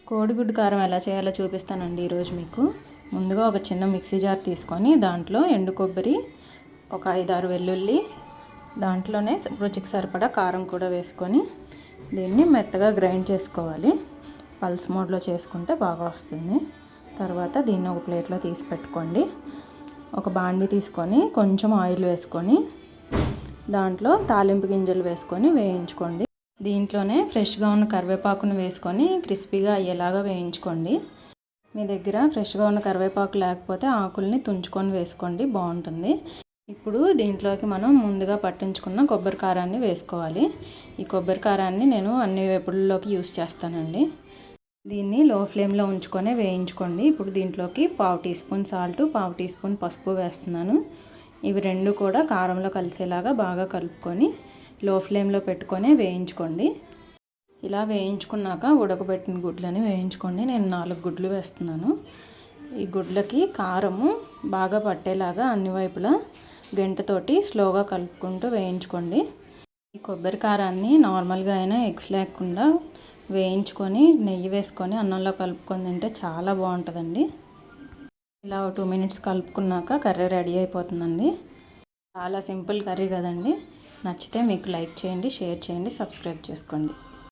కోడిగుడ్డు కారం ఎలా చేయాలో చూపిస్తానండి ఈరోజు మీకు. ముందుగా ఒక చిన్న మిక్సీ జార్ తీసుకొని దాంట్లో ఎండు కొబ్బరి, ఒక 5-6 వెల్లుల్లి, దాంట్లోనే రుచికి సరిపడా కారం కూడా వేసుకొని దీన్ని మెత్తగా గ్రైండ్ చేసుకోవాలి. పల్స్ మోడ్లో చేసుకుంటే బాగా వస్తుంది. తర్వాత దీన్ని ఒక ప్లేట్లో తీసి పెట్టుకోండి. ఒక బాండి తీసుకొని కొంచెం ఆయిల్ వేసుకొని దాంట్లో తాలింపు గింజలు వేసుకొని వేయించుకోండి. దీంట్లోనే ఫ్రెష్గా ఉన్న కరివేపాకును వేసుకొని క్రిస్పీగా అయ్యేలాగా వేయించుకోండి. మీ దగ్గర ఫ్రెష్గా ఉన్న కరివేపాకు లేకపోతే ఆకుల్ని తుంచుకొని వేసుకోండి, బాగుంటుంది. ఇప్పుడు దీంట్లోకి మనం ముందుగా పట్టించుకున్న కొబ్బరి కారాన్ని వేసుకోవాలి. ఈ కొబ్బరి కారాన్ని నేను అన్ని వేపుడుల్లోకి యూస్ చేస్తానండి. దీన్ని లో ఫ్లేమ్లో ఉంచుకొని వేయించుకోండి. ఇప్పుడు దీంట్లోకి 1/2 teaspoon salt, 1/2 teaspoon పసుపు వేస్తున్నాను. ఇవి రెండు కూడా కారంలో కలిసేలాగా బాగా కలుపుకొని లో ఫ్లేమ్లో పెట్టుకొని వేయించుకోండి. ఇలా వేయించుకున్నాక ఉడకబెట్టిన గుడ్లని వేయించుకోండి. నేను 4 గుడ్లు వేస్తున్నాను. ఈ గుడ్లకి కారము బాగా పట్టేలాగా అన్ని వైపులా గంటతోటి స్లోగా కలుపుకుంటూ వేయించుకోండి. ఈ కొబ్బరి కారాన్ని నార్మల్గా అయినా ఎగ్స్ లేకుండా వేయించుకొని నెయ్యి వేసుకొని అన్నంలో కలుపుకొని తింటే చాలా బాగుంటుందండి. ఇలా 2 మినిట్స్ కలుపుకున్నాక కర్రీ రెడీ అయిపోతుందండి. చాలా సింపుల్ కర్రీ కదండి. నచ్చితే మీకు లైక్ చేయండి, షేర్ చేయండి, సబ్స్క్రైబ్ చేసుకోండి.